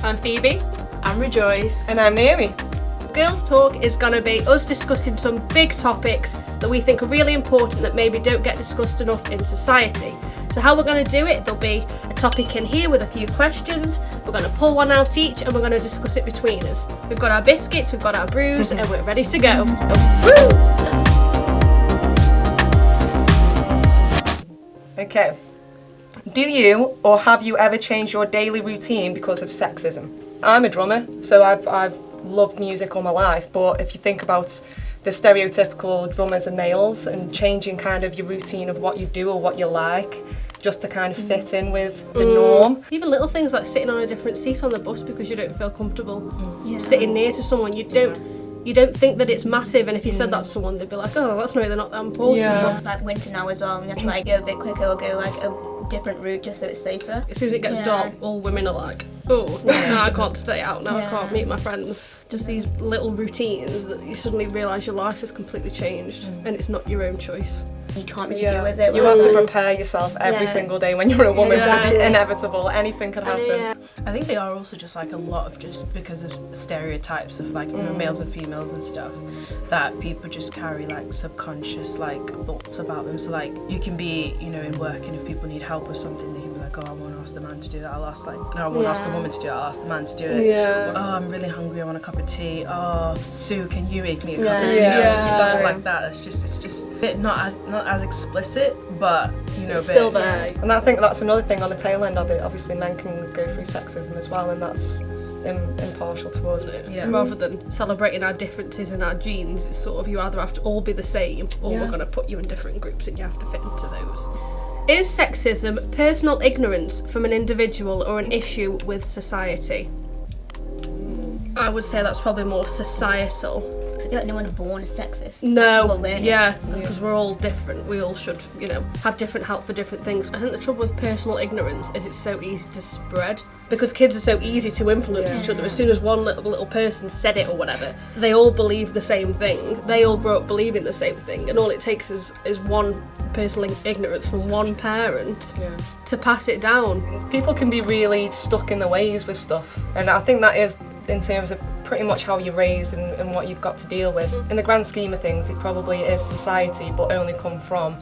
I'm Phoebe. I'm Rejoice. And I'm Naomi. Girls Talk is going to be us discussing some big topics that we think are really important that maybe don't get discussed enough in society. So how we're going to do it, there'll be a topic in here with a few questions, we're going to pull one out each and we're going to discuss it between us. We've got our biscuits, we've got our brews and we're ready to go. Okay. Do you or have you ever changed your daily routine because of sexism? I'm a drummer, so I've loved music all my life, but if you think about the stereotypical drummers are males and changing kind of your routine of what you do or what you like just to kind of fit in with the norm. Even little things like sitting on a different seat on the bus because you don't feel comfortable sitting near to someone. You don't think that it's massive, and if you said that to someone, they'd be like, oh, that's really not that important. Yeah. Like winter now as well, and you have to like go a bit quicker or go like a different route just so it's safer. As soon as it gets dark, all women are like, oh, no, I can't stay out, now I can't meet my friends. Just these little routines that you suddenly realise your life has completely changed and it's not your own choice. You can't really deal with it. You have to prepare yourself every single day when you're a woman for the inevitable. Anything could happen. I think they are also just like a lot of just because of stereotypes of like, you know, males and females and stuff, that people just carry like subconscious like thoughts about them. So like you can be, you know, in work and if people need help with something, they can be like, oh, I won't ask the man to do that. I'll ask like, no, I won't ask a woman to do it. I'll ask the man to do it. Yeah. Or, oh, I'm really hungry. I want a cup of tea. Oh, Sue, can you make me a cup of tea? Just stuff like that. It's just a bit not as explicit, but you know, it's still there. And I think that's another thing on the tail end of it. Obviously, men can go through sexism as well, and that's impartial towards it. Yeah. Rather than celebrating our differences in our genes, it's sort of you either have to all be the same or we're going to put you in different groups and you have to fit into those. Is sexism personal ignorance from an individual or an issue with society? I would say that's probably more societal. I feel like no one's born is sexist. No, because we're all different. We all should, you know, have different help for different things. I think the trouble with personal ignorance is it's so easy to spread because kids are so easy to influence each other. As soon as one little person said it or whatever, they all believe the same thing. They all grow up believing the same thing, and all it takes is one personal ignorance from one parent to pass it down. People can be really stuck in their ways with stuff, and I think that is in terms of pretty much how you're raised and what you've got to deal with. In the grand scheme of things, it probably is society, but only come from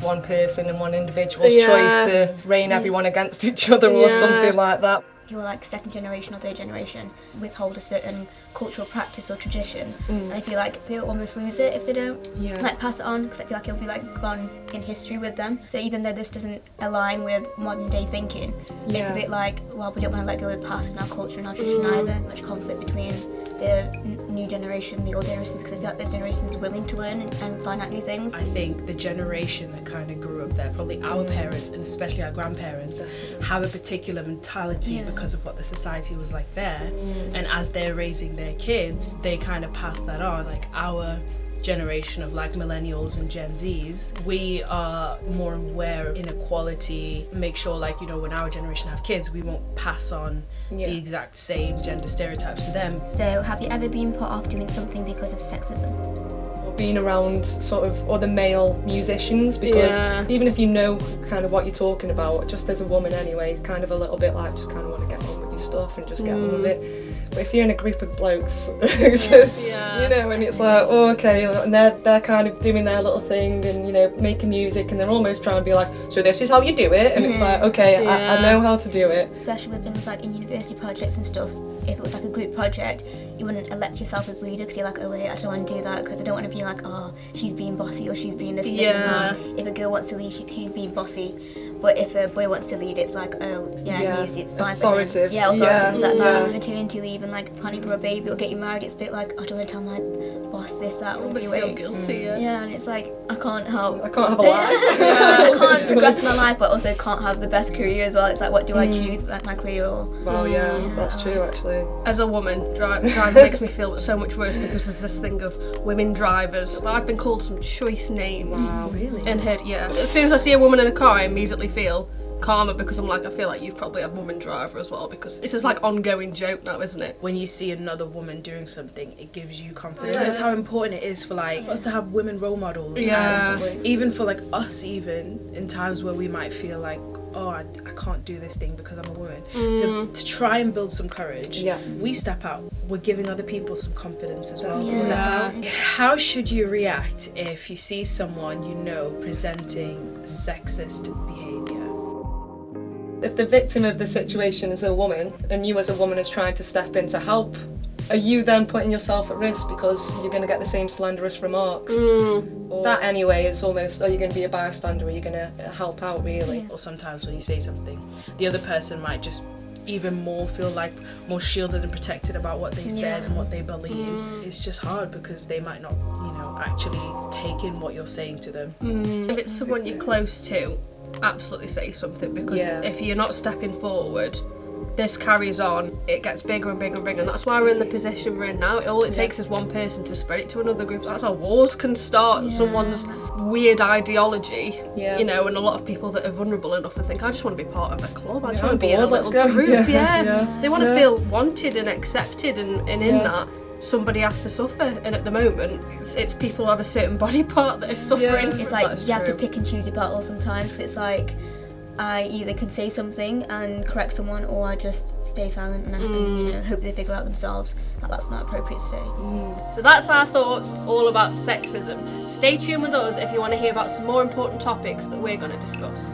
one person and one individual's choice to rein everyone against each other or something like that. Who are like second generation or third generation withhold a certain cultural practice or tradition, and I feel like they'll almost lose it if they don't like pass it on, because I feel like it'll be like gone in history with them. So even though this doesn't align with modern day thinking, it's a bit like, well, we don't want to let go of the past and our culture and our tradition either. Much conflict between the new generation and the old generation, because I feel like this generation is willing to learn and find out new things. I think the generation that kind of grew up there, probably our parents and especially our grandparents, have a particular mentality because of what the society was like there, and as they're raising their kids, they kind of pass that on. Like our generation of like millennials and Gen Zs, we are more aware of inequality, make sure like, you know, when our generation have kids, we won't pass on the exact same gender stereotypes to them. So have you ever been put off doing something because of sexism? Being around sort of other male musicians, because even if you know kind of what you're talking about, just as a woman anyway, kind of a little bit like just kind of want to get on with your stuff and just get on with it. But if you're in a group of blokes, you know, and it's like, oh, okay, and they're kind of doing their little thing and, you know, making music, and they're almost trying to be like, so this is how you do it, and it's like, okay, I know how to do it. Especially with things like in university projects and stuff, if it was like a group project, you wouldn't elect yourself as leader because you're like, oh wait, I don't want to do that because I don't want to be like, oh, she's being bossy or she's being this and this and that. If a girl wants to lead, she's being bossy. But if a boy wants to lead, it's like, oh, it's fine. Authoritative. Authoritative, things like that. Maternity leave and like planning for a baby or getting married, it's a bit like, I don't want to tell my boss this, that, or be feel guilty, Yeah, and it's like, I can't help. I can't have a life. I can't progress my life, but also can't have the best career as well. It's like, what do I choose, like my career or? Well, that's true actually. As a woman, driving makes me feel so much worse because there's this thing of women drivers. I've been called some choice names. Wow, really? And heard, as soon as I see a woman in a car, I immediately feel calmer because I'm like, I feel like you've probably had a woman driver as well, because it's this like ongoing joke now, isn't it? When you see another woman doing something, it gives you confidence. It's how important it is for like us to have women role models. And even for like us, even in times where we might feel like, oh, I can't do this thing because I'm a woman, to try and build some courage. We step out, we're giving other people some confidence as well to step out. How should you react if you see someone you know presenting sexist behaviour? If the victim of the situation is a woman and you as a woman is trying to step in to help, are you then putting yourself at risk because you're going to get the same slanderous remarks? That anyway is almost, are you going to be a bystander, or are you going to help out really? Or sometimes when you say something, the other person might just even more feel like more shielded and protected about what they said and what they believe. It's just hard because they might not, you know, actually take in what you're saying to them. If it's someone you're close to, absolutely say something, because if you're not stepping forward, this carries on, it gets bigger and bigger and bigger, and that's why we're in the position we're in now. All it takes is one person to spread it to another group. That's how wars can start, someone's weird ideology, you know, and a lot of people that are vulnerable enough to think, I just want to be part of a club, I just want to be in a little group. They want to feel wanted and accepted, and in that, somebody has to suffer, and at the moment it's people who have a certain body part that are suffering. It's like you have to pick and choose your battles sometimes, 'cause it's like I either can say something and correct someone, or I just stay silent and you know, hope they figure out themselves that that's not appropriate to say. So that's our thoughts all about sexism. Stay tuned with us if you want to hear about some more important topics that we're going to discuss.